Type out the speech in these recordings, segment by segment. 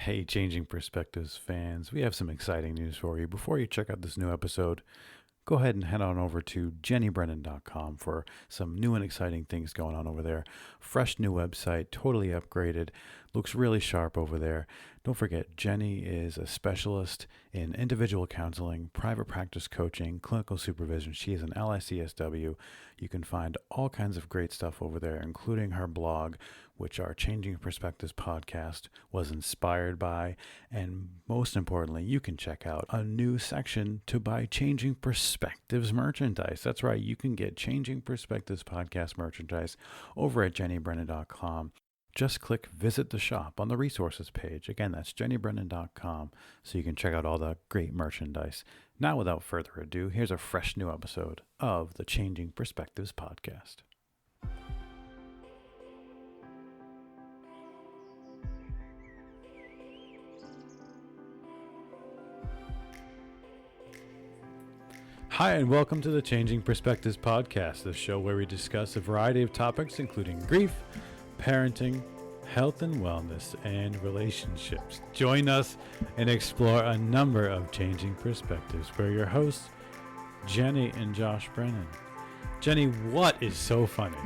Hey, Changing Perspectives fans, we have some exciting news for you. Before you check out this new episode, go ahead and head on over to jennybrennan.com for some new and exciting things going on over there. Fresh new website, totally upgraded, looks really sharp over there. Don't forget, Jenny is a specialist in individual counseling, private practice coaching, clinical supervision. She is an LICSW. You can find all kinds of great stuff over there, including her blog, which our Changing Perspectives podcast was inspired by. And most importantly, you can check out a new section to buy Changing Perspectives merchandise. That's right, you can get Changing Perspectives podcast merchandise over at jennybrennan.com. Just click Visit the Shop on the resources page. Again, that's jennybrennan.com, so you can check out all the great merchandise. Now, without further ado, here's a fresh new episode of the Changing Perspectives podcast. Hi, and welcome to the Changing Perspectives podcast, the show where we discuss a variety of topics, including grief, parenting, health and wellness, and relationships. Join us and explore a number of changing perspectives. We're your hosts, Jenni and Josh Brennan. Jenni, what is so funny?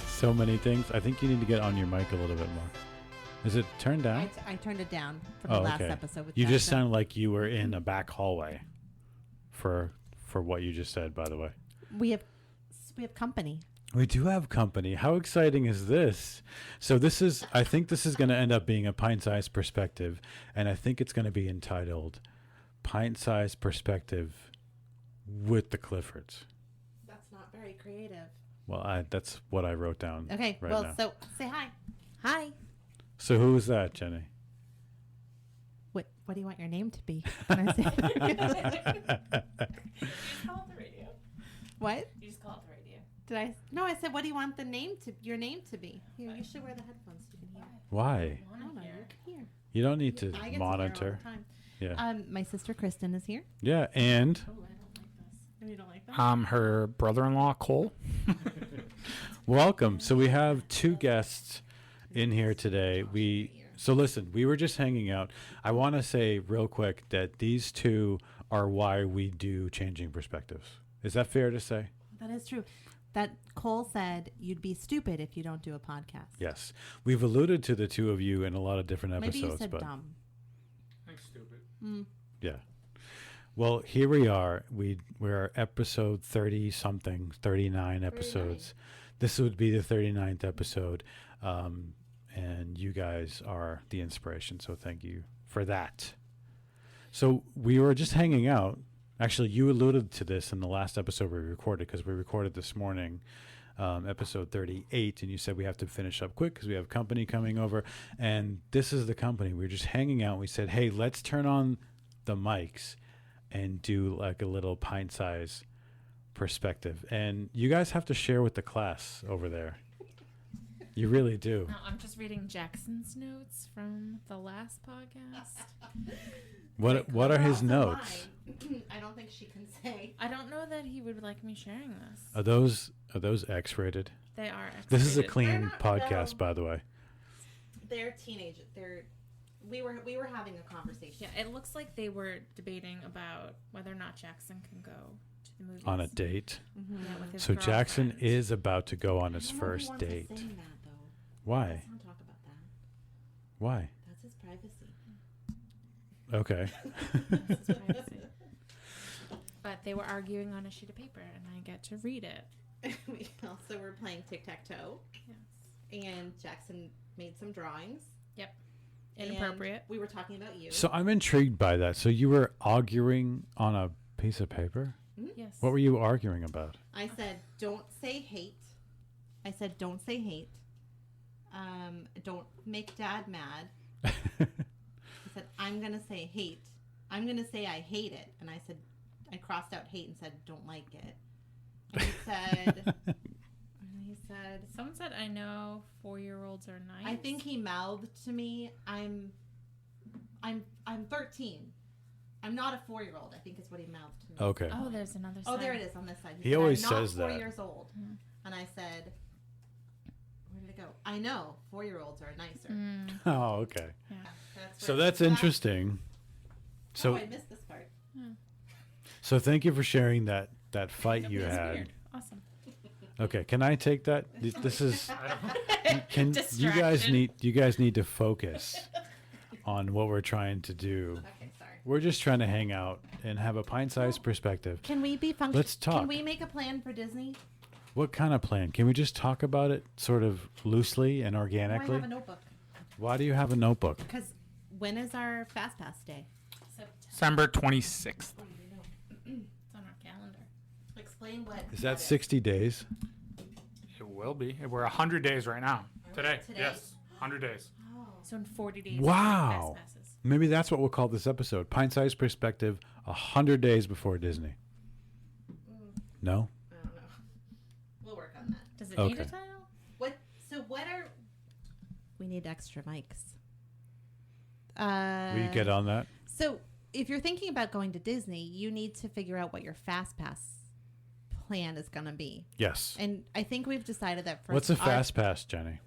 So many things. I think you need to get on your mic a little bit more. Is it turned down? I turned it down for the last episode. With you just sound like you were in a back hallway for what you just said, by the way. We have company. We do have company. How exciting is this? So I think this is going to end up being a pint-sized perspective, and I think it's going to be entitled Pint-Sized Perspective with the Cliffords. That's not very creative. Well, that's what I wrote down. Okay, right well, now. so say hi. Hi. So who is that, Jenni? What do you want your name to be? Can I say? You just call it the radio. What? You just call it the radio. Did I? No, I said, what do you want your name to be? Here, you should wear the headphones so you can hear. Why? I don't know. You can hear. You don't need to I get monitor. To hear all the time. Yeah. My sister Kristen is here. Yeah, and Oh, I don't like this. You don't like that? I'm her brother-in-law, Cole. welcome. So we have two guests in here today. So listen, we were just hanging out. I want to say real quick that these two are why we do Changing Perspectives. Is that fair to say? That is true. That Cole said you'd be stupid if you don't do a podcast. Yes. We've alluded to the two of you in a lot of different Maybe episodes. you said but dumb. I'm stupid. Yeah. Well, here we are. We're episode 30-something, 39 episodes. This would be the 39th episode. And you guys are the inspiration, so thank you for that. So we were just hanging out. Actually, you alluded to this in the last episode we recorded, because we recorded this morning, episode 38, and you said we have to finish up quick because we have company coming over. And this is the company. We were just hanging out. And we said, hey, let's turn on the mics and do like a little pint-size perspective. And you guys have to share with the class over there. You really do. No, I'm just reading Jackson's notes from the last podcast. What are his notes? I don't think she can say. I don't know that he would like me sharing this. Are those X-rated? They are X-rated. This is a They're clean not- podcast, no. by the way. They're teenagers. We were having a conversation. Yeah, it looks like they were debating about whether or not Jackson can go to the movies. On a date. Mm-hmm. Yeah, with his So Jackson girlfriend. is about to go on his I don't know if he first wants to date. say that, though. Why? Let's not talk about that. Why? That's his privacy. Okay. That's his privacy. But they were arguing on a sheet of paper, and I get to read it. We also were playing tic-tac-toe, Yes. and Jackson made some drawings. Yep. and Inappropriate. we were talking about you. So I'm intrigued by that. So you were arguing on a piece of paper? Yes. What were you arguing about? I said, don't say hate. I said, don't say hate. Don't make Dad mad. I said, I'm going to say hate. I'm going to say I hate it. And I said, I crossed out hate and said, don't like it. And he said, Someone said, I know 4-year-olds are nice. I think he mouthed to me, I'm 13. I'm not a 4-year-old, I think is what he mouthed to me. Okay. Oh, there's another side. Oh, there it is on this side. He said, always I'm not says 4 that. years old. Mhm. And I said, where did it go? I know 4-year-olds are nicer. Oh, okay. Yeah. So that's interesting. So, I missed this part. so thank you for sharing that fight you That's had. weird. Awesome. Okay, can I take that? This is. Can you Distraction. guys need to focus on what we're trying to do. Okay, sorry. We're just trying to hang out and have a pint-sized perspective. Can we be functional? Let's talk. Can we make a plan for Disney? What kind of plan? Can we just talk about it sort of loosely and Oh, I organically? have a notebook. Why do you have a notebook? Because when is our Fast Pass day? December 26th. It's on our calendar. Explain what. Is that 60 days? It will be. We're 100 days right now. Today. Today? Yes. 100 days. Oh. So in 40 days. Wow. Fast passes. Maybe that's what we'll call this episode. Pint-sized perspective, 100 days before Disney. No? I don't know. We'll work on that. Does it need Okay. a title? What? So what are? We need extra mics. Will you get on that? So if you're thinking about going to Disney, you need to figure out what your Fast Pass plan is going to be. Yes. And I think we've decided that for What's a fast pass, Jenny?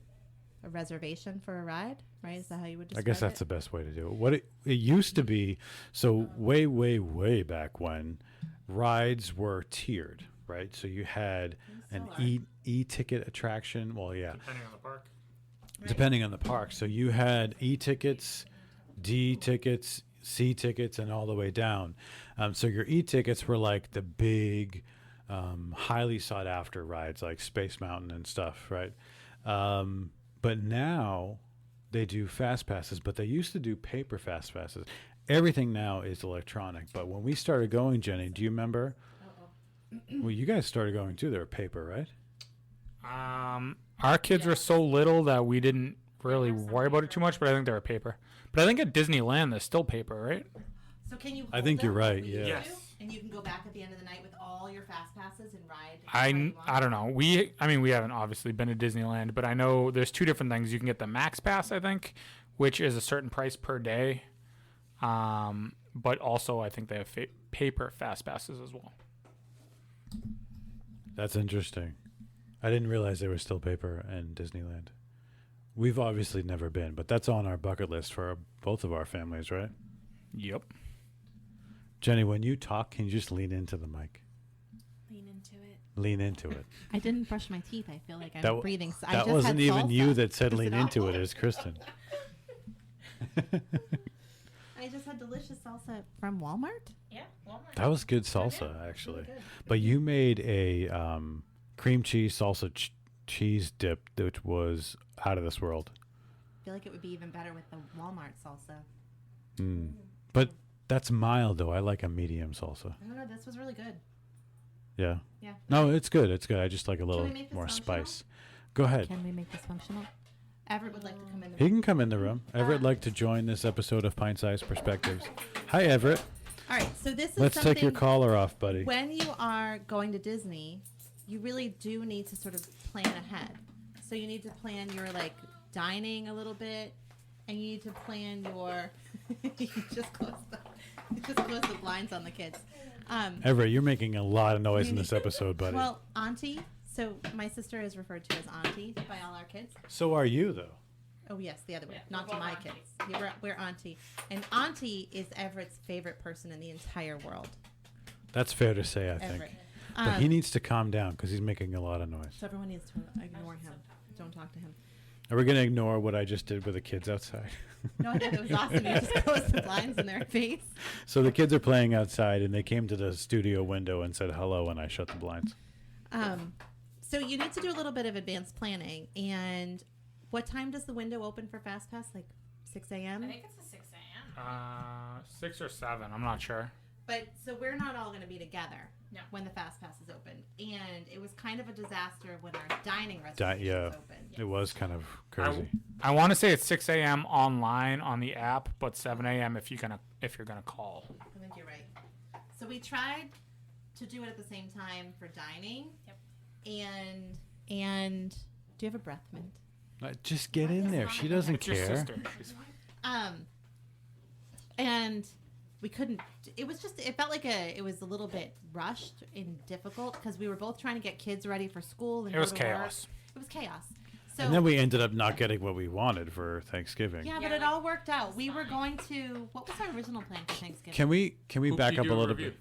a reservation for a ride, right? Is that how you would I describe guess that's the it? best way to do it. What it used to be, so way, way, way back when, rides were tiered, right? So you had an e-ticket attraction. Well, yeah, Depending on the park. depending on the park. So you had e-tickets, D tickets, C tickets, and all the way down. So your e-tickets were like the big, highly sought after rides like Space Mountain and stuff, right? But now they do fast passes, but they used to do paper fast passes. Everything now is electronic. But when we started going, Jenny, do you remember? Well, you guys started going too. They were paper, right? Our kids were so little that we didn't really worry about it too much, but I think they were paper. But I think at Disneyland, they're still paper, right? So can you? I hold think you're them like right, we yeah. used Yes. to? And you can go back at the end of the night with all your Fast Passes and ride. I anytime don't know. We haven't obviously been to Disneyland, but I know there's two different things. You can get the Max Pass, I think, which is a certain price per day. But also I think they have paper Fast Passes as well. That's interesting. I didn't realize they were still paper in Disneyland. We've obviously never been, but that's on our bucket list for both of our families, right? Yep. Jenny, when you talk, can you just lean into the mic? Lean into it. Lean into it. I didn't brush my teeth. I feel like I'm That w- breathing. I That just wasn't had even you salsa. that said Was lean it into it. awful? It was Kristen. I just had delicious salsa from Walmart. Yeah. Walmart. That was good salsa, actually. Really good. But you made a cream cheese salsa cheese dip, which was out of this world. I feel like it would be even better with the Walmart salsa. But that's mild, though. I like a medium salsa. I don't know. This was really good. Yeah. Yeah. No, it's good. It's good. I just like a little we make this more functional? spice. Go ahead. Can we make this functional? Everett would like to come in. He can come in the room. Everett like to join this episode of Pint Sized Perspectives. Hi, Everett. All right. So this is Let's something. take your collar off, buddy. When you are going to Disney, you really do need to sort of plan ahead. So you need to plan your like dining a little bit, and you need to plan your. you just close the blinds on the kids. Everett, you're making a lot of noise in this episode, buddy. Well, Auntie. So my sister is referred to as Auntie by all our kids. So are you, though. Oh yes, the other way, not to both my aunties. kids. Yeah, we're Auntie, and Auntie is Everett's favorite person in the entire world. That's fair to say, I think. Everett. But he needs to calm down because he's making a lot of noise. So everyone needs to ignore him. Don't talk to him. Are we going to ignore what I just did with the kids outside? No, I thought it was awesome. You just closed the blinds in their face. So the kids are playing outside, and they came to the studio window and said hello, and I shut the blinds. So you need to do a little bit of advanced planning. And what time does the window open for Fast Pass? Like 6 a.m.? I think it's a 6 a.m. 6 or 7. I'm not sure. But so we're not all going to be together No. when the Fast Pass is open. And it was kind of a disaster when our dining reservation Yeah, was open. it was kind of crazy. I want to say it's 6 a.m. online on the app, but 7 a.m. if you're gonna call. I think you're right. So we tried to do it at the same time for dining. Yep. And do you have a breath mint? Just get in there. She doesn't It's your care. sister. She's fine. And we couldn't. It was just. It felt like it was a little bit rushed and difficult because we were both trying to get kids ready for school. And It was go to work. chaos. It was chaos. So And then we ended up not getting what we wanted for Thanksgiving. yeah, but it all worked out. We were going to. What was our original plan for Thanksgiving? Can we back up a little Hoop-de-doo bit?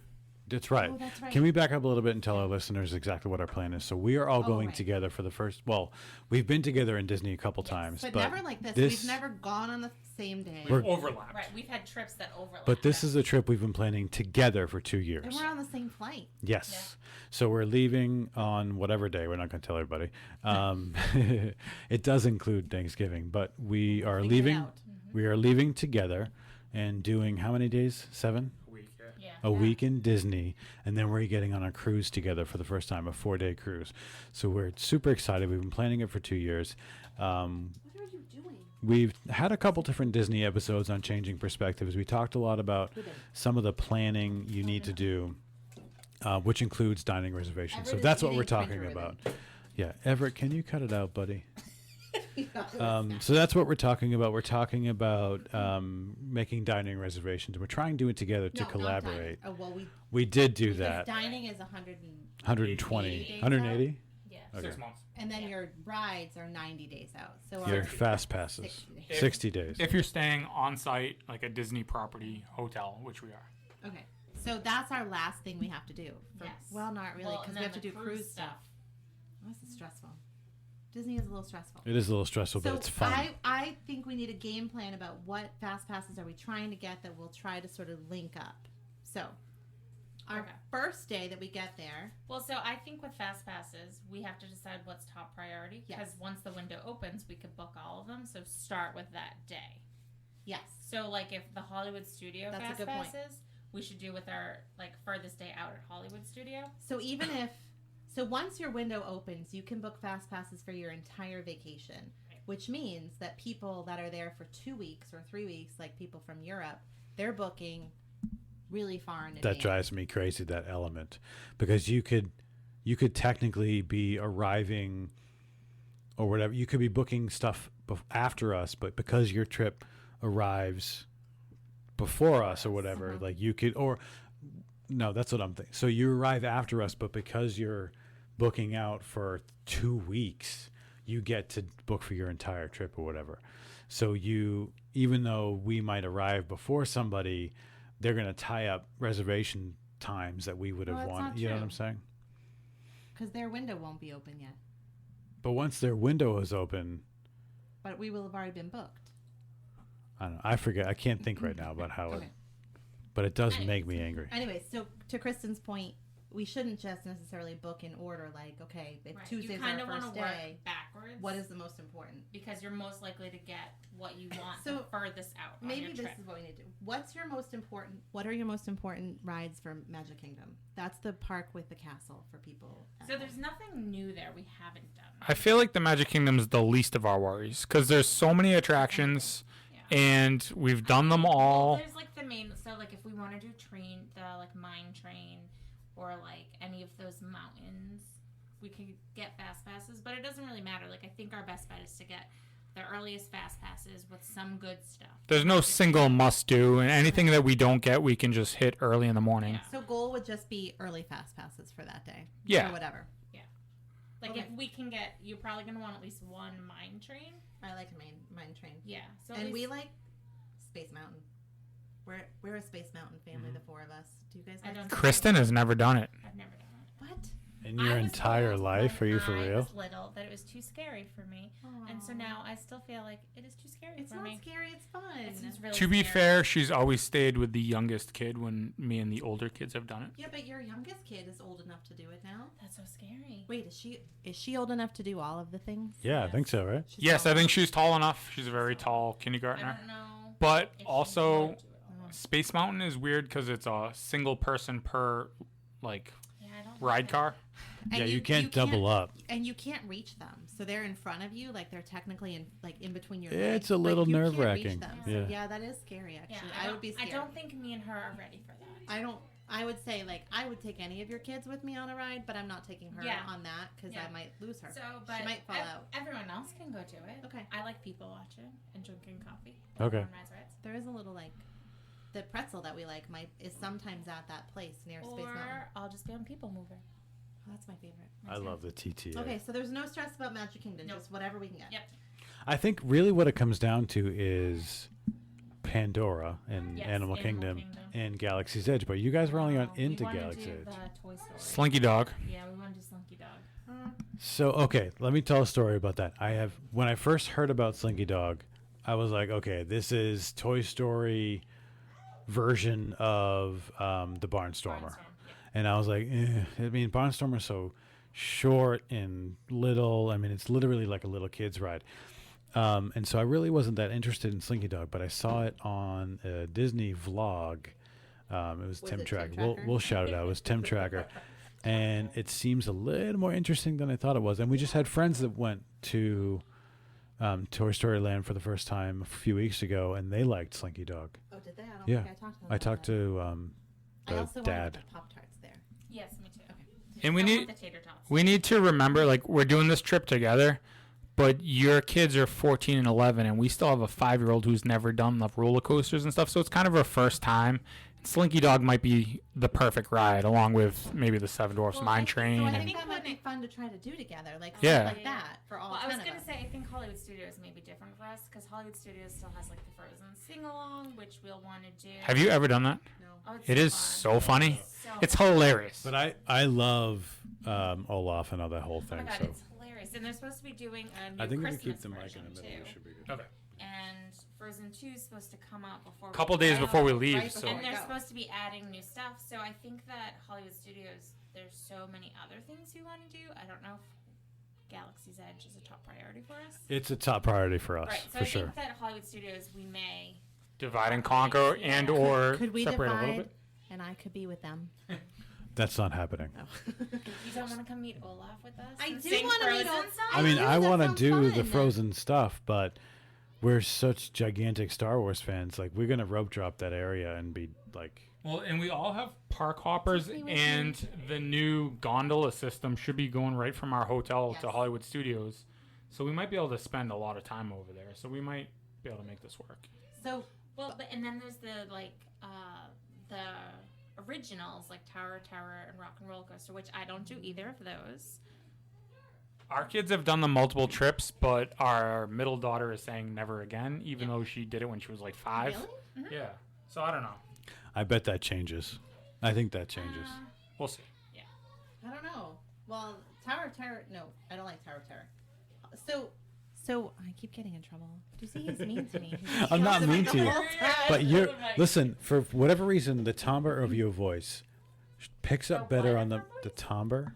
That's right. Oh, that's right. Can we back up a little bit and tell our listeners exactly what our plan is? So we are all going right. together for the first. Well, we've been together in Disney a couple times, But but never like this. We've never gone on the same day. We've overlapped. Right, we've had trips that overlap. But this is a trip we've been planning together for 2 years. And we're on the same flight. Yes. So we're leaving on whatever day. We're not going to tell everybody. It does include Thanksgiving, but we are Figure it leaving. out. We are leaving together and doing how many days? 7? A week, yeah. Yeah. A week in Disney, and then we're getting on a cruise together for the first time, a 4-day cruise. So we're super excited. We've been planning it for 2 years. What are you doing? We've had a couple different Disney episodes on changing perspectives. We talked a lot about some of the planning you need to do, which includes dining reservations. So Everett is that's what we're eating talking printer about. Yeah, Everett, can you cut it out, buddy? So So that's what we're talking about. We're talking about making dining reservations. We're trying to do it together to collaborate. Oh well, We did do because that. dining is 100 and, 120, 80 days 180. Yeah. Okay. 6 months. and then your rides are 90 days out. So Your our fast passes, 60 days. 60 days. If you're staying on site, like a Disney property hotel, which we are. Okay, so that's our last thing we have to do. Yes. Well, not really, Well, because and we have to then do the cruise stuff. Oh, this is stressful. Disney is a little stressful. It is a little stressful, but So it's fun. I think we need a game plan about what fast passes are we trying to get that we'll try to sort of link up. So our Okay. first day that we get there, Well, so I think with fast passes, we have to decide what's top priority. Because Yes. once the window opens, we could book all of them. So start with that day. yes. So like if the Hollywood Studio That's a fast good point. passes, we should do with our like furthest day out at Hollywood Studio. So even if so once your window opens, you can book fast passes for your entire vacation, Right. which means that people that are there for 2 weeks or 3 weeks, like people from Europe, they're booking really far in That advance. drives me crazy, that element, because you could technically be arriving or whatever. You could be booking stuff after us, but because your trip arrives before us or whatever, like you could, or no, that's what I'm thinking. So you arrive after us, but because you're booking out for 2 weeks, you get to book for your entire trip or whatever. So you, even though we might arrive before somebody, they're going to tie up reservation times that we would have that's wanted. not You know what true. I'm saying? Because their window won't be open yet, But once their window is open, but we will have already been booked. I don't know. I forget. I can't think right now about how Okay. it, but it does make me angry. Anyway, so to Kristen's point, we shouldn't just necessarily book in order. Like, okay, if Right. Tuesday's you kind our of want first to work day, backwards. what is the most important? Because you're most likely to get what you want So, the furthest out on Maybe your this trip. is what we need to do. What's your most important? What are your most important rides for Magic Kingdom? That's the park with the castle for people. at So home. there's nothing new there we haven't done. I feel like the Magic Kingdom is the least of our worries because there's so many attractions Yeah. and we've done them all. There's like the main, so like if we want to do train, the like mine train, or like any of those mountains, we could get fast passes. But it doesn't really matter. Like I think our best bet is to get the earliest fast passes with some good stuff. There's no single must do, and anything that we don't get, we can just hit early in the morning. Yeah. So goal would just be early fast passes for that day. Yeah. Or whatever. Like Okay. if we can get, you're probably gonna want at least one mine train. I like mine train. Yeah. So at And we least- like Space Mountain. We're a Space Mountain family, the four of us. Do you guys I like don't- Kristen has never done it. I've never done it. what? In I your was entire told life, are when you for I real? was little that it was too scary for me, and so now I still feel like it is too scary It's for not me. scary, it's fun. It's really To be scary. fair, she's always stayed with the youngest kid when me and the older kids have done it. Yeah, but your youngest kid is old enough to do it now. That's so scary. Wait, is she old enough to do all of the things? Yeah, I think so, right? She's Yes, tall I think she's tall enough. She's a very tall I kindergartner. don't know. But if she also, would do it all. Space Mountain is weird because it's a single person per like Yeah, I don't ride like car. And Yeah, you can't double up. and you can't reach them. So they're in front of you, like they're technically in between your Yeah, legs. it's a Like, little you can't reach nerve-wracking. them. Yeah. So, yeah, that is scary. Yeah, Actually, I would be scared. I don't think me and her are ready for that. I would say like I would take any of your kids with me on a ride, but I'm not taking her Yeah. on that because Yeah. I might lose her. So, but she might fall out. everyone else can go do it. Okay. I like people watching and drinking coffee. Okay. On rides. There is a little like the pretzel that we like is sometimes at that place near Space Mountain. Or I'll just be on People Mover. That's my favorite. I love the TTA. Okay, so there's no stress about Magic Kingdom. Nope. Just whatever we can get. Yep. I think really what it comes down to is Pandora and Yes, Animal Animal Kingdom, Kingdom. and Galaxy's Edge, but you guys were only on We into wanna Galaxy's do Edge. the Toy Story. Slinky Dog. Yeah, we want to do Slinky Dog. So okay, let me tell a story about that. When I first heard about Slinky Dog, I was like, okay, this is Toy Story version of the Barnstormer. Barnstorm, And I was like, I mean, Barnstormer's so short and little. I mean, it's literally like a little kid's ride. And so I really wasn't that interested in Slinky Dog, but I saw it on a Disney vlog. It was Tim it Tracker. Tim Tracker? We'll shout it out. It was Tim Tracker. And it seems a little more interesting than I thought it was. And we just had friends that went to Toy Story Land for the first time a few weeks ago, and they liked Slinky Dog. Oh, did they? I don't Yeah. think I talked to them. I about talked that. to I the also dad. wanted the Pop-Tarts there. Yes, me too. And we Don't need want the tater tots. we need to remember, like, we're doing this trip together, but your kids are 14 and 11, and we still have a 5-year-old who's never done the roller coasters and stuff, so it's kind of her first time. Slinky Dog might be the perfect ride, along with maybe the Seven Dwarfs Well, Mine I think so. Train. So I and think think that might when be it- fun to try to do together, like Yeah. something like that for all Well, I 10 was of gonna us. say I think Hollywood Studios may be different for us because Hollywood Studios still has like the Frozen sing along, which we'll want to do. Have you ever done that? No. Oh, it's It is fun. so funny. So It's hilarious. But I love Olaf and all that whole Oh my thing. god, So it's hilarious, and they're supposed to be doing a new I think if we Christmas keep the mic in version the middle, too. we should be good. Okay. And Frozen 2 is supposed to come out before. A couple we days go. before we leave, Right so before And they're go. supposed to be adding new stuff. So I think that Hollywood Studios, there's so many other things we want to do. I don't know if Galaxy's Edge is a top priority for us. It's a top priority for us, Right. So for I sure. think that Hollywood Studios, we may. divide and conquer and or Could we separate a little divide? bit. And I could be with them. That's not happening. Oh. You don't want to come meet Olaf with us? I and do sing wanna meet Frozen Olaf. songs? I mean, do, I that want to sounds do the fun. Frozen stuff, but we're such gigantic Star Wars fans. Like, we're gonna rope drop that area and be like, Well, and we all have park hoppers, Take me with and the new gondola system should be going right from our hotel to Yes. Hollywood Studios. So we might be able to spend a lot of time over there. So we might be able to make this work. So Well, but, and then there's the the originals like Tower of Terror and Rock and Roller Coaster, which I don't do either of those. Our kids have done the multiple trips, but our middle daughter is saying never again, even though she did it when she was like 5. really? Yeah. So I don't know. I bet that changes. I think that changes. We'll see. I don't know. Well, Tower of Terror. No, I don't like Tower of Terror. So I keep getting in trouble. Do you see he's mean to me? He's I'm not yells at me mean the to you. whole time. But you're Oh my- listen, for whatever reason, the timbre of your voice picks up The better what on of the her timbre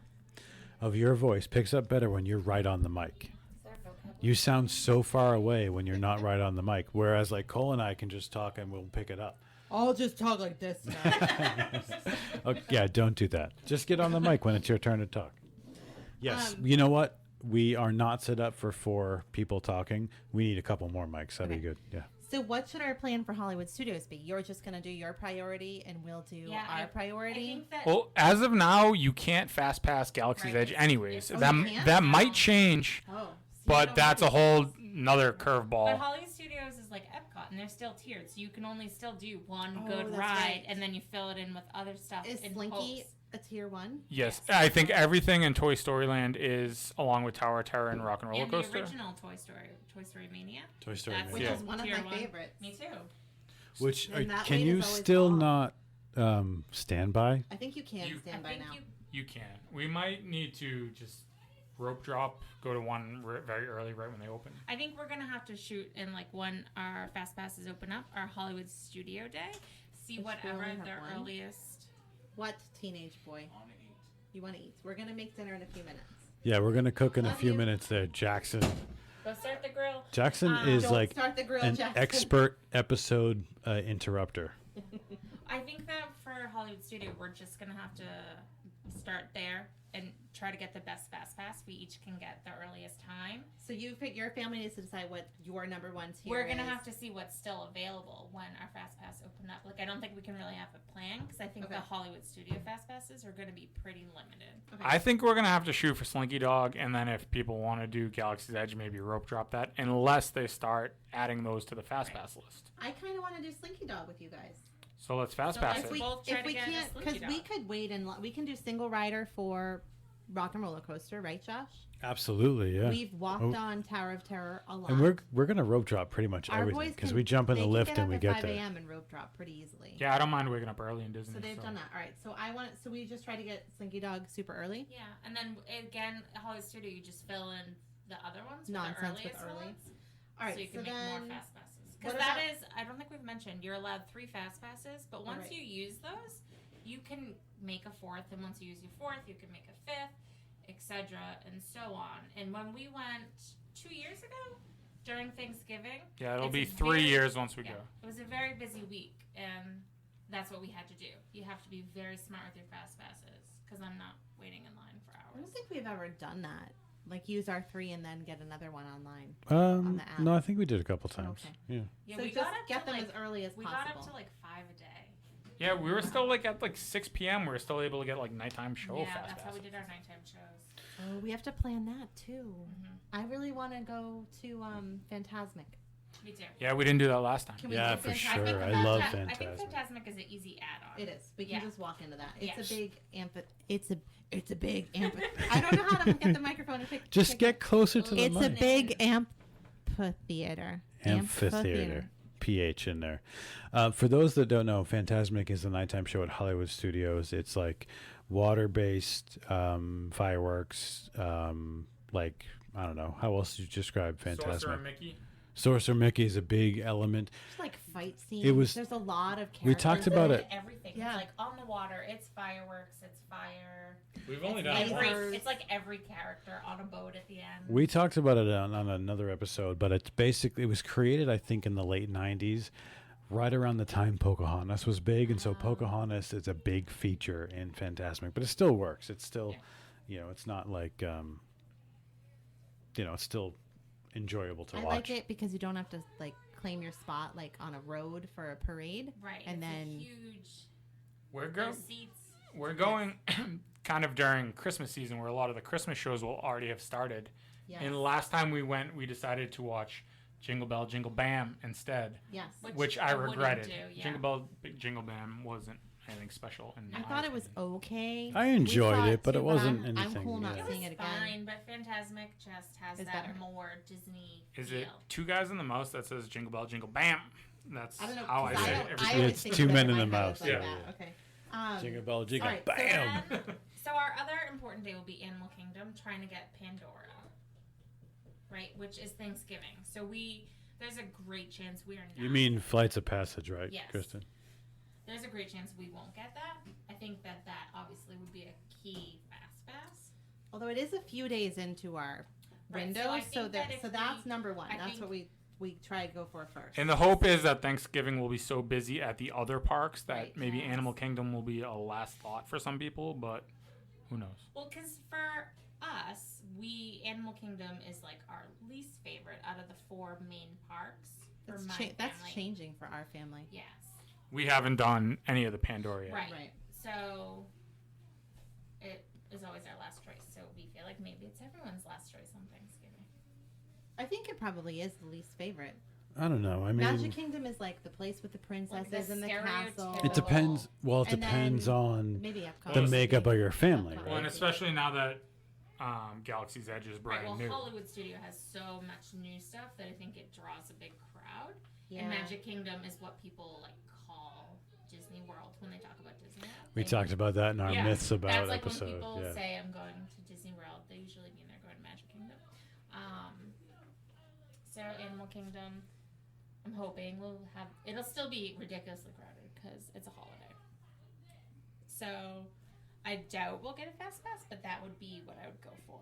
of your voice picks up better when you're right on the mic. Is there a vocabulary? You sound so far away when you're not right on the mic, whereas like Cole and I can just talk and we'll pick it up. I'll just talk like this now. Okay, yeah, don't do that. Just get on the mic when it's your turn to talk. Yes, you know what? We are not set up for 4 people talking. We need a couple more mics. That'd be Okay. good. Yeah. So what should our plan for Hollywood Studios be? You're just gonna do your priority, and we'll do Yeah, our I priority. think that Well, as of now, you can't fast pass Galaxy's Right. Edge anyways. Oh, that you can't? that No. might change, Oh, see, I but don't that's know. a whole another But curveball. Hollywood Studios is like Epcot, and they're still tiered, so you can only still do one Oh, good that's ride, right. and then you fill it in with other stuff. Is in Slinky hopes. a tier 1? Yes, Yes. I think everything in Toy Story Land is along with Tower of Terror and Rock and Roller And the Coaster. original Toy Story Mania. Toy Story. That's Which Mania. is one of Tier my 1. favorites. Me too. Which And that can wait you is always still long. not stand by? I think you can You- stand I by think now. you You can. We might need to just rope drop, go to one very early, right when they open. I think we're gonna have to shoot in like when our fast passes open up, our Hollywood Studio Day. See Which we whatever only have the one. earliest. What teenage boy? You want to eat? We're gonna make dinner in a few minutes. Yeah, we're gonna cook in a Love few you. minutes there. Jackson Go start the grill. Jackson Um, is Don't like start the grill, an Jackson. expert episode interrupter. I think that for Hollywood Studio, we're just gonna have to start there and try to get the best fast pass. We each can get the earliest time. So your family needs to decide what your number 1 tier We're gonna is. have to see what's still available when our fast pass open up. Like I don't think we can really have a plan because I think Okay. the Hollywood Studio fast passes are gonna be pretty limited. Okay. I think we're gonna have to shoot for Slinky Dog, and then if people want to do Galaxy's Edge, maybe rope drop that, unless they start adding those to the fast pass list. I kind of want to do Slinky Dog with you guys. So let's fast So pass let's it. we both try if to we get a can't, Slinky because we Dog. could wait and we can do single rider for Rock and Roller Coaster, right, Josh? Absolutely, yeah. We've walked on Tower of Terror a lot. And we're gonna rope drop pretty much Our everything boys because can- we jump in they the can lift get and up we at get 5 there. a.m. and rope drop pretty easily. Yeah, I don't mind waking up early in Disney. So they've done that. All right. So we just try to get Slinky Dog super early. Yeah, and then again, Hollywood Studio, you just fill in the other ones. Nonsense the with earliest early. ones, All right. so you can make then more fast passes. what Because about- that is, I don't think we've mentioned, you're allowed 3 fast passes, but once Right. you use those, you can make a 4th, and once you use your 4th, you can make a 5th, etc., and so on. And when we went 2 years ago during Thanksgiving, Yeah, it'll it's be a 3 very- years once we yeah, go. it was a very busy week, and that's what we had to do. You have to be very smart with your fast passes, because I'm not waiting in line for I hours. don't think we've ever done that. Like use our 3 and then get another one online. On the app. No, I think we did a couple times. Okay. Yeah. Yeah, so we just got up get to them like, as early as we possible. got up to like 5 a day. Yeah, we were still like at like 6 p.m. We were still able to get like nighttime show Yeah, fast that's how we passes. did our nighttime shows. Oh, we have to plan that too. Mm-hmm. I really want to go to Phantasmic. Me too. Yeah, we didn't do that last time. Can we Yeah, do for Phantasmic? sure. I Phanta- love I think Phantasmic. Phantasmic is an easy add-on. It is. We can Yeah. just walk into that. It's Yeah. a big It's a big I don't know how to get the microphone to pick. Just pick get it. closer to the It's a mic. big amphitheater. Amphitheater. PH in there. For those that don't know, Phantasmic is the nighttime show at Hollywood Studios. It's like water-based fireworks. Like, I don't know. How else do you describe Sorcerer Phantasmic? and Mickey. Sorcerer Mickey is a big element. Just like fight scenes. It was- There's a lot of characters. we talked about it. Everything. Yeah. It's like on the water. It's fireworks. It's fire. We've only It's done it lasers. once. It's like every character on a boat at the end. We talked about it on another episode, but it's basically, it was created, I think, in the late 90s, right around the time Pocahontas was big. And so Pocahontas is a big feature in Phantasmic, but it still works. It's still, it's not like, it's still enjoyable to I watch. like it because you don't have to like claim your spot like on a road for a parade. Right. And it's then a huge. We're There's go. seats. We're going kind of during Christmas season, where a lot of the Christmas shows will already have started. Yes. And last time we went, we decided to watch Jingle Bell Jingle Bam instead, Yes. which I wouldn't regretted. do, yeah. Jingle Bell Jingle Bam wasn't anything special. In I my thought it was opinion. okay. I We enjoyed saw it, but too, it wasn't I'm anything, cool not yeah. It seeing was it again. fine, but Phantasmic just has It's that better. more Disney Is feel. it two guys in the mouse that says Jingle Bell Jingle Bam? That's I don't know. how I 'cause say don't- it every I time. always It's think two of it men in in my a head mouse, like yeah. that. Okay. Jingle Bell Jingle all right, Bam! So our other important day will be Animal Kingdom, trying to get Pandora, right? Which is Thanksgiving. So there's a great chance we are not. You mean Flights of Passage, right, Yes. Kristen? There's a great chance we won't get that. I think that obviously would be a key fast pass. Although it is a few days into our Right, window, so I so think that if that's we- number one. I That's think- what we try to go for first. And the hope is that Thanksgiving will be so busy at the other parks that Right. maybe Yes. Animal Kingdom will be a last thought for some people, but who knows? Well, because for us, Animal Kingdom is like our least favorite out of the 4 main parks. For That's, my that's family. changing for our family. Yes. We haven't done any of the Pandora yet. Right. Right. So it is always our last choice. So we feel like maybe it's everyone's last choice on Thanksgiving. I think it probably is the least favorite. I don't know. I mean, Magic Kingdom is like the place with the princesses and the castle. it depends. Well, it And depends then on Maybe Epcot. the makeup of your family, Epcot. Well, and right? especially now that Galaxy's Edge is Right. brand Well, new. Hollywood Studio has so much new stuff that I think it draws a big crowd. Yeah. And Magic Kingdom is what people like call Disney World when they talk about Disney World. We They- talked about that in our Yeah, Myths About That's like episode. when people Yeah. say I'm going to Disney World, they usually mean they're going to Magic Kingdom. So Animal Kingdom, I'm hoping it'll still be ridiculously crowded because it's a holiday. So I doubt we'll get a fast pass, but that would be what I would go for.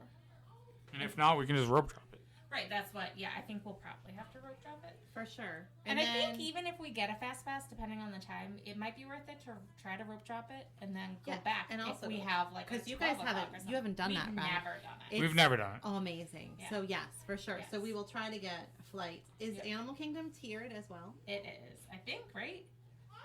And if not, we can just rope drop it. Right, that's what. Yeah, I think we'll probably have to rope drop it. For sure. And I think then- even if we get a fast pass, depending on the time, it might be worth it to try to rope drop it and then go Yeah, back. and if also- we have like because a you guys 12 o'clock or you something. haven't done We've that, right? never done it. It's We've never done it. amazing. Yeah. So yes, for sure. So Yes. we will try to get flights. Is Yeah. Animal Kingdom tiered as well? It is, I think, right?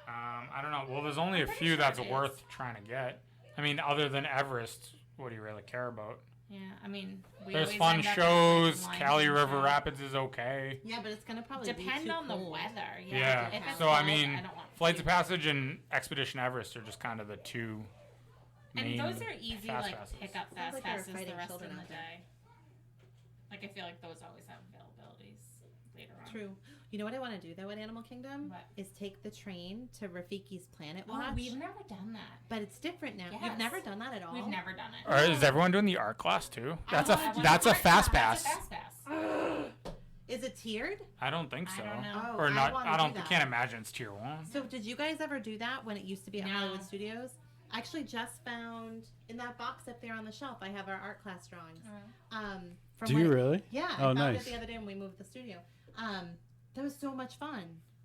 I don't know. Well, there's only a pretty few sure that's it is. worth trying to get. I mean, other than Everest, what do you really care about? Yeah, I mean, we There's always fun end up at, shows. like, Cali Lion River King. Rapids is okay. Yeah, but it's gonna probably Depend be too on the cold. weather. Yeah. If it's So I cold, mean, I don't want Flights to of Passage and Expedition Everest are just kind of the two And main those are easy, fast like passes. pick up Sounds fast like they were passes the fighting rest of children the out there. day. Like I feel like those always have availabilities later on. True. You know what I want to do though at Animal Kingdom What? is take the train to Rafiki's Planet Oh, Watch. we've never done that. But it's different now. Yes. You've never done that at all. We've never done it. Or is everyone doing the art class too? That's a I that's a wanna- fast That's pass. a fast pass. Is it tiered? I don't think I so. don't know. Oh, Or not. wanna I don't. do that. Can't imagine it's tier 1. So did you guys ever do that when it used to be at No. Hollywood Studios? I actually just found in that box up there on the shelf. I have our art class drawings. From Do when you it- really? Yeah, I Oh, found nice. it the other day when we moved the studio. That was so much fun.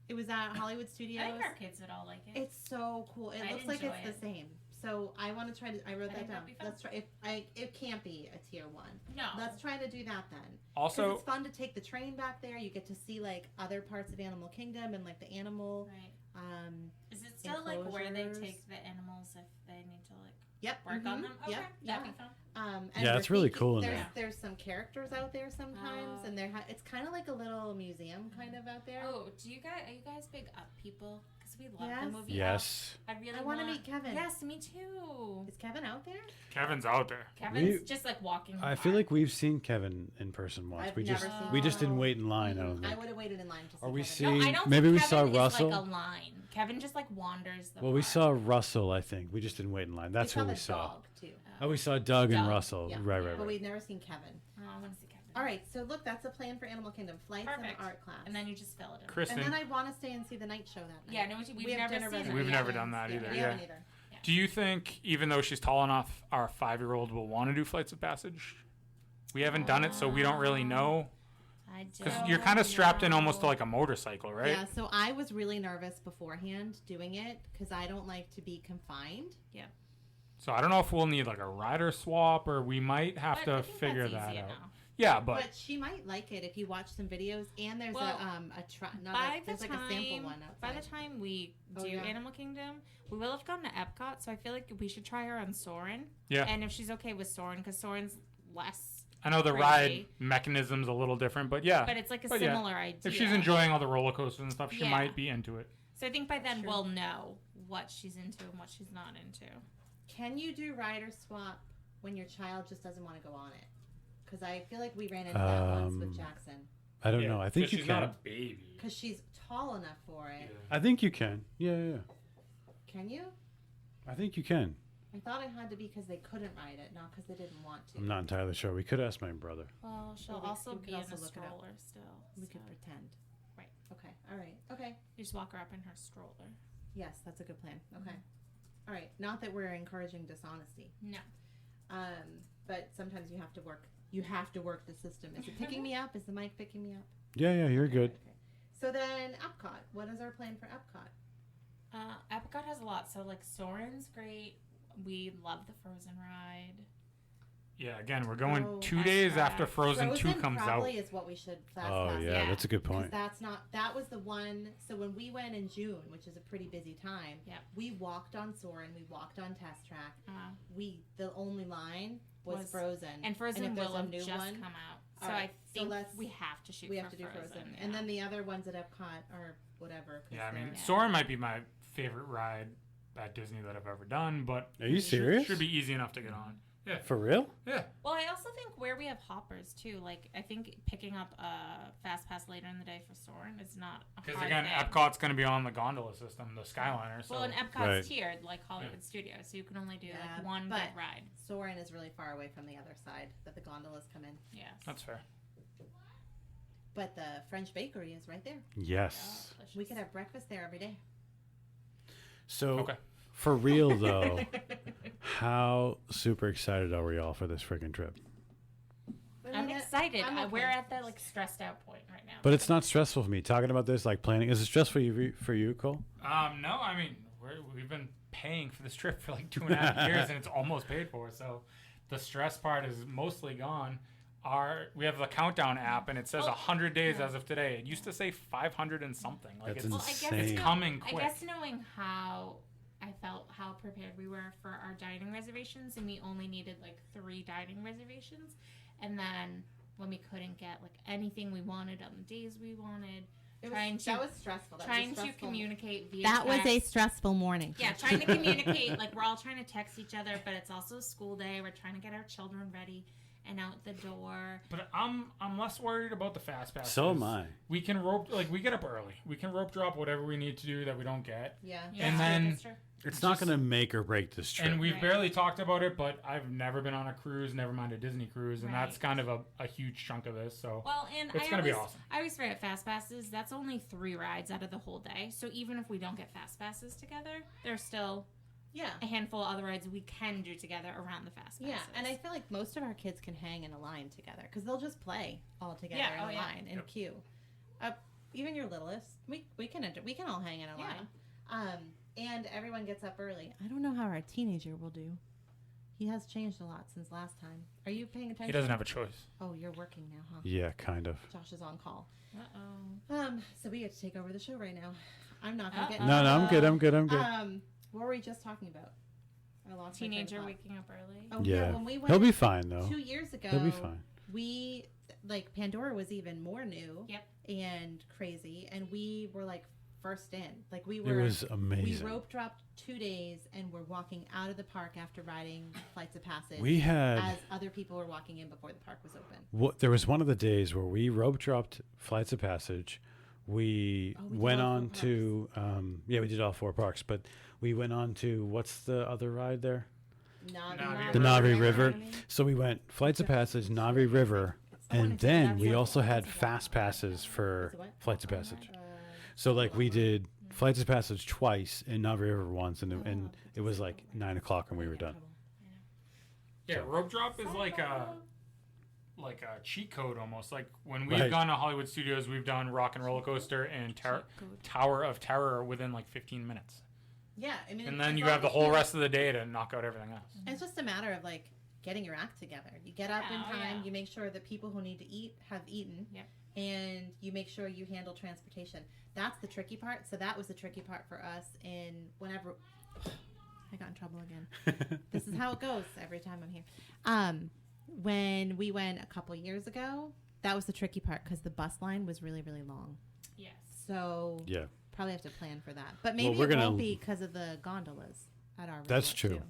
It was at Hollywood Studios. I think our kids would all like it. It's so cool. It I'd looks like enjoy it's the it. same. So I want to try to. I wrote I that think down. that'd be fun. Let's try. It can't be a tier 1. No. Let's try to do that then. 'Cause Also, it's fun to take the train back there. You get to see like other parts of Animal Kingdom and like the animal. Right. Um, Is it still like where they enclosures. take the animals if they need to like yep. work on them? Okay, Yep. that'd Yeah. be fun. And Yeah, it's really Rafiki- cool in there's, there. There's some characters out there sometimes, Oh. and it's kind of like a little museum kind of out there. Oh, are you guys big Up people? Because we love Yes. the movie. Yes. Up. I really I want to meet Kevin. Yes, me too. Is Kevin out there? Kevin's out there. Kevin's just like walking. I feel like we've seen Kevin in person once. I've we never just seen we just didn't him. wait in line. I don't I think. would have waited in line to see Or we Kevin. see- No, I don't maybe think we saw Kevin is Russell. like a line. Kevin just like wanders the Well, we park. saw Russell. I think we just didn't wait in line. That's we who saw we the saw. dog too. Oh, we saw Doug and Doug, Russell. yeah. Right. But we've never seen Kevin. Oh, I want to see Kevin. All right, so look, that's a plan for Animal Kingdom: flights Perfect. and art class. And then you just fill it in. Kristen, And then I want to stay and see the night show that night. Yeah, no, we've We have never dinner seen reservations. We've it. never done that either, We yeah. haven't either. do you think even though she's tall enough, our 5-year-old will want to do flights of passage? We haven't done it, so we don't really know. Because you're kind of strapped in almost to like a motorcycle, right? Yeah, so I was really nervous beforehand doing it because I don't like to be confined. So I don't know if we'll need like a rider swap or we might have But to I think figure that's that easy out. enough. Yeah, But, but she might like it if you watch some videos. And there's Well, there's like a sample one by outside. the time we Oh, do yeah. Animal Kingdom, we will have gone to Epcot. So I feel like we should try her on Soarin'. Yeah. And if she's okay with Soarin', because Soarin's less, I know the crazy. ride mechanism's a little different, but yeah. but it's like a But yeah, similar idea. If she's enjoying all the roller coasters and stuff, she Yeah. might be into it. So I think by then True. we'll know what she's into and what she's not into. Can you do rider swap when your child just doesn't want to go on it? Because I feel like we ran into that once with Jackson. I don't know. I think you she's can. not a baby. Because she's tall enough for it. I think you can. Yeah. Can you? I think you can. I thought it had to be because they couldn't ride it, not because they didn't want to. I'm not entirely sure. We could ask my brother. Well, she'll Well, we- also we could be in also a look it up. stroller still. We so could pretend. Right. Okay. All right. Okay. you just walk her up in her stroller. Yes, that's a good plan. Okay. All right. Not that we're encouraging dishonesty. No. But sometimes you have to work. You have to work the system. Is it picking me up? Is the mic picking me up? Yeah. You're good. Okay. So then Epcot. What is our plan for Epcot? Epcot has a lot. So like Soarin's great. We love the Frozen ride. Yeah, again, we're going Oh, 2 that's days right. after Frozen 2 comes out. probably is what we should fast Oh pass. yeah, yeah. that's a good 'Cause point. that was the one. So when we went in June, which is a pretty busy time, Yep. we walked on Soarin', we walked on Test Track. Uh, The only line was Frozen, and Frozen if there's will a have new just one, come out. So all right, I so think let's- we have to shoot we for have to do Frozen. Yeah. And then the other ones at Epcot are whatever. 'cause Yeah, I mean, they're- Soarin' might be my favorite ride at Disney that I've ever done, but Are you it serious? should be easy enough to get on. Yeah. For real? Yeah. Well, I also think where we have hoppers too. Like I think picking up a fast pass later in the day for Soarin' is not a Because hard again, thing. Epcot's going to be on the gondola system, the Skyliner. So Well, and Epcot's Right. tiered like Hollywood Studios, so you can only do Yeah, like one but- good ride. Soarin' is really far away from the other side that the gondolas come in. Yes. that's fair. But the French bakery is right there. Yes. Delicious. We could have breakfast there every day. So Okay. for real though, how super excited are we all for this freaking trip? I'm excited. I'm okay. We're at that like stressed out point right now. But it's not stressful for me talking about this, like planning. Is it stressful for you, Cole? No, I mean, we've been paying for this trip for like 2.5 years, and it's almost paid for. So the stress part is mostly gone. We have the countdown app, and it says 100 days as of today. It used to say 500 and something. Like That's it's Well, I guess insane. It's coming I quick. guess knowing how I felt, how prepared we were for our dining reservations, and we only needed like 3 dining reservations, and then when we couldn't get like anything we wanted on the days we wanted, That was stressful. Trying to communicate via That was a text. stressful morning. Yeah, trying to communicate. Like, we're all trying to text each other, but it's also school day. We're trying to get our children ready and out the door. But I'm less worried about the fast passes. So am I. We can we get up early. We can rope drop whatever we need to do that we don't get. Yeah. And then that's true. It's not going to make or break this trip. And we've Right. barely talked about it, but I've never been on a cruise, never mind a Disney cruise, and that's Right. kind of a huge chunk of this. So Well, and it's going to be awesome. I always forget fast passes. That's only 3 rides out of the whole day. So even if we don't get fast passes together, there's still Yeah. a handful of other rides we can do together around the fast passes. Yeah, and I feel like most of our kids can hang in a line together because they'll just play all together Yeah, in oh, a yeah. line in Yep. queue. Even your littlest, we can all hang in a Yeah. line. And everyone gets up early. I don't know how our teenager will do. He has changed a lot since last time. Are you paying attention? He doesn't have a choice. Oh, you're working now, huh? Yeah, kind of. Josh is on call. Uh-oh. So we get to take over the show right now. I'm not gonna get. No, I'm good. I'm good. What were we just talking about? I lost my train of Teenager thought. waking up early. Oh, Yeah. when we went He'll be fine, though. 2 years ago, He'll be fine. we Pandora was even more new Yep. and crazy, and we were like first in. Like we It were. was amazing. We rope dropped 2 days, and we're walking out of the park after riding Flights of Passage. We had as other people were walking in before the park was open. there was one of the days where we rope dropped Flights of Passage. We Oh, we did went all 4 on to we did all 4 parks, but we went on to what's the other ride there? Navi The Navi River. River. So we went Flights of Passage, Navi River, and then we also had fast passes for Is it what? Flights of Passage. So like we did Flights of Passage twice and Navi River once, and it was like 9 o'clock and we were done. Yeah, So- rope drop is like a cheat code almost. Like when we've Right. gone to Hollywood Studios, we've done Rock and Roller Coaster and Tower of Terror within like 15 minutes. Yeah, I mean, And then as you long have the as whole rest of the day to knock out everything else. It's just a matter of like getting your act together. You get up in Yeah, oh, time. yeah. You make sure the people who need to eat have eaten. Yep. And you make sure you handle transportation. That's the tricky part. So that was the tricky part for us. In whenever I got in trouble again. This is how it goes every time I'm here. When we went a couple years ago, that was the tricky part because the bus line was really, really long. Yes. So Yeah, probably have to plan for that. But maybe we're it gonna- won't be because of the gondolas at our That's resort, true.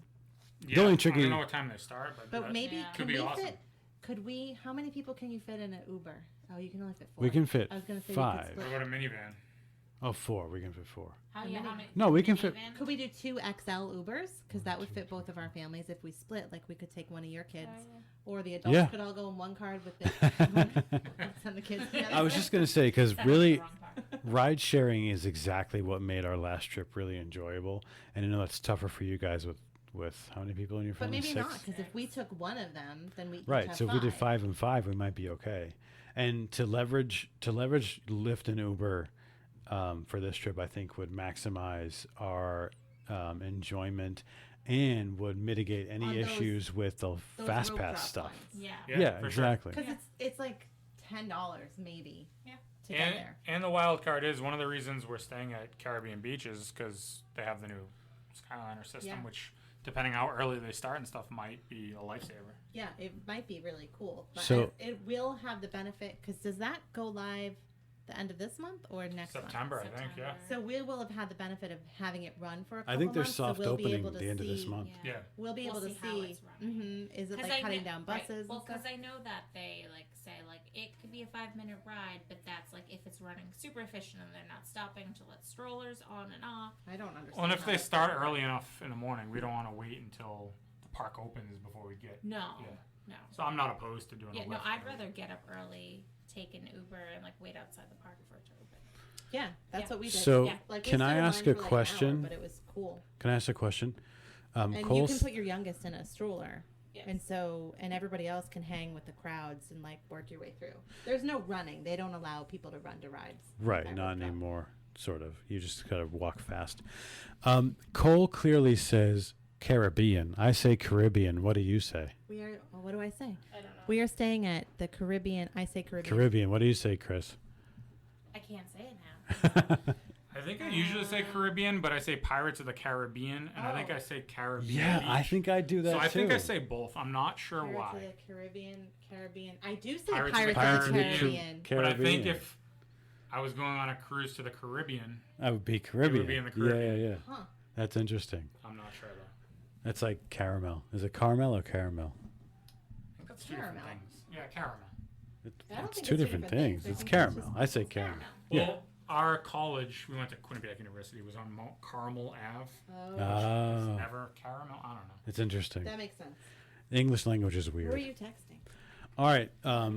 too. Yeah, only I tricky- don't know what time they start, but, But that- maybe Yeah. could Could be we awesome. fit? Could we? How many people can you fit in an Uber? Oh, you can only fit 4. we can fit I was gonna say 5. We could, what split. about a minivan? Oh, 4. We can fit 4. How A yeah? mini- How many? No, we can fit. minivan? Could we do 2 XL Ubers? Because that would fit both of our families if we split. Like we could take one of your kids, or the adults Yeah. could all go in one card with the send the kids together. I was just gonna say because That was really, the wrong part. ride sharing is exactly what made our last trip really enjoyable, and I know that's tougher for you guys with how many people in your But family? maybe 6? not, because if we took one of them, then we each Right. have So if we did 5. 5 and 5, we might be okay. And to leverage Lyft and Uber for this trip, I think would maximize our enjoyment and would mitigate any On those- issues with the Those fast rope pass drop stuff. lines. Yeah. Yeah, for sure. exactly. Because it's like $10 maybe. Yeah. To get And, there. and the wild card is one of the reasons we're staying at Caribbean Beaches because they have the new Skyliner system, Yeah. which, depending how early they start and stuff, might be a lifesaver. Yeah, it might be really cool. But So- it will have the benefit because does that go live the end of this month or next September, I month? think, yeah. So we will have had the benefit of having it run for a couple I think there's months, soft so we'll be opening able at to the end of this see- month. Yeah. We'll be We'll able to see how see. it's running. Is it 'Cause like I cutting kn- down right. buses? Well, and stuff? because I know that they like say like it could be a 5-minute ride, but that's like if it's running super efficient and they're not stopping to let strollers on and off. I don't understand. Well, and if how they that's start gonna work. early enough in the morning, we don't want to wait until the park opens before we get. No. Yeah. No. So I'm not opposed to doing Yeah. a No. Lyft. I'd rather get up early, take an Uber, and like wait outside the park for it to open. Yeah, that's Yeah. what we did. So yeah. Like, we can stood I in ask line a for, like, an hour, question? but it was cool. Can I ask a question? And you Cole, can put your youngest in a stroller. Yes. And everybody else can hang with the crowds and like work your way through. There's no running. They don't allow people to run to rides. right, at not Rope Drop. anymore. Sort of. You just gotta walk fast. Cole clearly says Caribbean. I say Caribbean. What do you say? We are. Oh, what do I say? I don't know. We are staying at the Caribbean. I say Caribbean. Caribbean. What do you say, Chris? I can't say it now. I think I usually say Caribbean, but I say Pirates of the Caribbean, and I think I say Caribbean. Yeah, I Beach. think I do that So I too. think I say both. I'm not sure Pirates why. of the Caribbean. I do say Pirates Pirates, of the of the Caribbean. Caribbean. But I think I was going on a cruise to the Caribbean. That would be Caribbean. It would be in the Caribbean. Yeah. Huh. That's interesting. I'm not sure though. That's like caramel. Is it caramel or caramel? I think that's two different Caramel. things. Yeah, caramel. I don't It's think two different things. I It's think caramel. just- I say caramel. Well, Yeah. our college, we went to Quinnipiac University, was on Mount Carmel Ave. Oh, It's Oh, never caramel. I don't know. it's interesting. that makes sense. The English language is Who are weird. you texting? All right,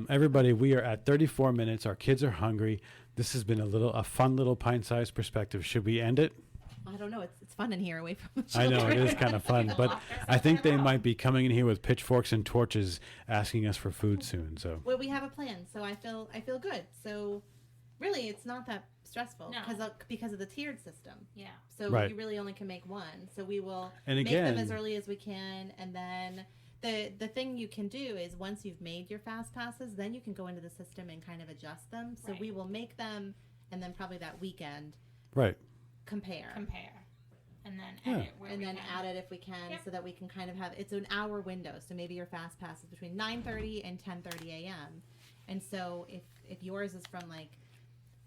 everybody, we are at 34 minutes. Our kids are hungry. This has been a fun little pint-sized perspective. Should we end it? I don't know. It's fun in here away from the I children. know it is kind of fun, but I think they might be coming in here with pitchforks and torches, asking us for food soon. So Well, we have a plan, so I feel good. So really, it's not that stressful No. because of the tiered system. Yeah. So Right. you really only can make one. So we will And make them again- as early as we can, and then the thing you can do is once you've made your fast passes, then you can go into the system and kind of adjust them. So Right. we will make them, and then probably that weekend right, compare. And then Yeah. edit where And we then can. add it if we can, Yep. so that we can kind of have it's an hour window. So maybe your fast pass is between 9:30 and 10:30 a.m. And so if yours is from like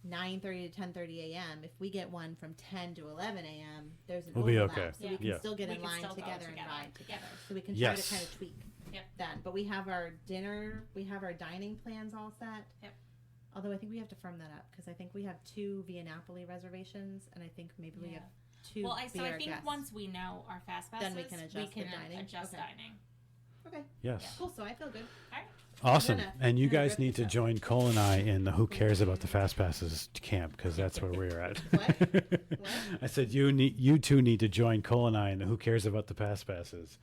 9:30 to 10:30 a.m., if we get one from 10 to 11 a.m., there's an We'll be overlap, okay. so we Yeah. can Yeah. still get We in can line still go together and ride together. So we can try Yes. to kind of tweak Yep. then. But we have our dining plans all set. Yep. Although I think we have to firm that up because I think we have 2 Via Napoli reservations, and I think maybe we Yeah. have 2 Well, so I think guests. once we know our fast passes, Then we can adjust the dining? adjust Okay. dining. Okay, yes, cool. So I feel good. All right. awesome. gonna- And you I'm gonna guys rip need to this up. join Cole and I in the Who Cares About the Fast Passes camp because that's where we're at. What? I said you two need to join Cole and I in the Who Cares About the Fast Passes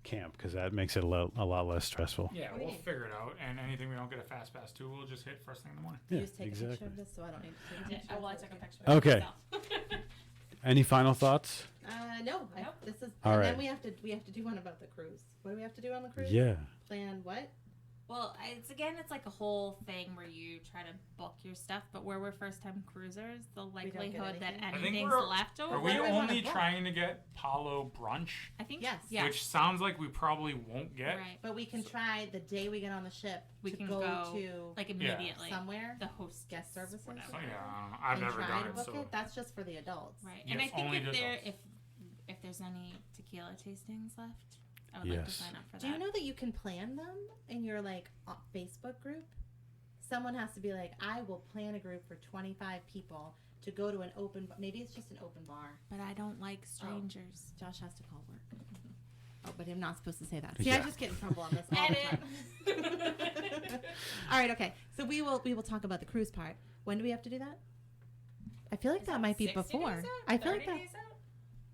camp because that makes it a lot less stressful. Yeah, What do you we'll mean? figure it out. And anything we don't get a fast pass to, we'll just hit first thing in the morning. You Yeah, just take a exactly. picture of this, so I don't need to take a picture. Well, I took a picture. Okay. Of myself. Any final thoughts? No. Nope. This is. All and right. Then we have to do one about the cruise. What do we have to do on the cruise? Yeah. Plan what? Well, it's like a whole thing where you try to book your stuff, but where we're first time cruisers, the don't get likelihood that anything? I think anything's we're- left over. Are we do we wanna only book? trying to get Palo brunch? I think Yes. Yeah. Which sounds like we probably won't get. Right. But we can try the day we get on the ship. We to can go go, to Like immediately. somewhere. The host Guest services? Oh, yeah, I don't know. I've and never try done to it, book so it. That's just for the adults. Right. Yes, And I think only if adults. if there's any tequila tastings left, I would like to Yes. sign up for that. Do you know that you can plan them in your Facebook group? Someone has to be like, I will plan a group for 25 people to go to an open. Maybe it's just an open bar. But I don't like strangers. Josh has to call work. Oh, but I'm not supposed to say that. See, I Yeah. just get in trouble on this all the time. All right, okay. So we will talk about the cruise part. When do we have to do that? I feel like Is that might be 60 before. days out? I feel like 30 that's days out?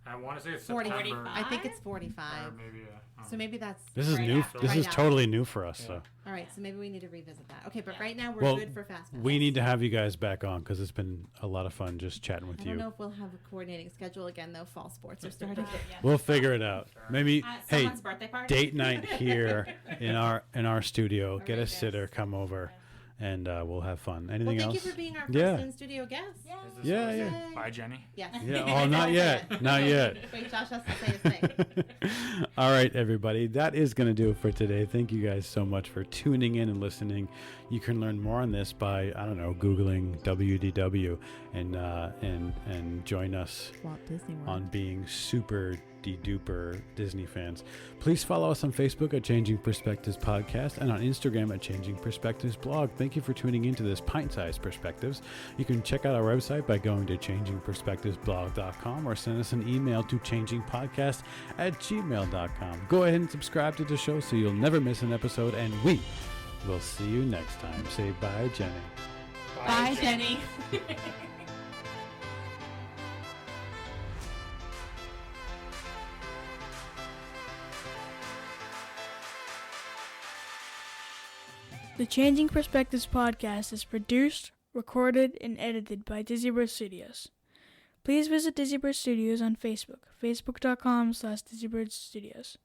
I want to say it's 45. September. I think it's Or 45. maybe, So maybe that's This is right new. after. This Right is after. totally new for us. So All right, so maybe we need to revisit that. Okay, but Yeah. right now we're Well, good for fast pass. we need to have you guys back on because it's been a lot of fun just chatting with I don't you. know if we'll have a coordinating schedule again, though. Fall sports are starting. Yeah. We'll figure it out. Maybe hey, Someone's birthday party. date night here in our studio. All Get a right, sitter, guys. come over, and we'll have fun. Well, Anything thank else? you for being our first Yeah. in-studio guest. Yeah. Is this Yeah, supposed yeah. to- Bye, Jenny. Yes. Yeah. Oh, not yet. Not yet. Wait, Josh has to say his thing. All right, everybody. That is going to do it for today. Thank you guys so much for tuning in and listening. You can learn more on this by, I don't know, Googling WDW and join us Walt Disney World. on being super duper Disney fans. Please follow us on Facebook at Changing Perspectives Podcast and on Instagram at Changing Perspectives Blog. Thank you for tuning into this pint-sized perspectives. You can check out our website by going to changingperspectivesblog.com or send us an email to changingpodcast@gmail.com. Go ahead and subscribe to the show so you'll never miss an episode, and we will see you next time. Say bye, Jenny. Bye, Jenny. The Changing Perspectives podcast is produced, recorded, and edited by Dizzy Bird Studios. Please visit Dizzy Bird Studios on Facebook, facebook.com/DizzyBirdStudios.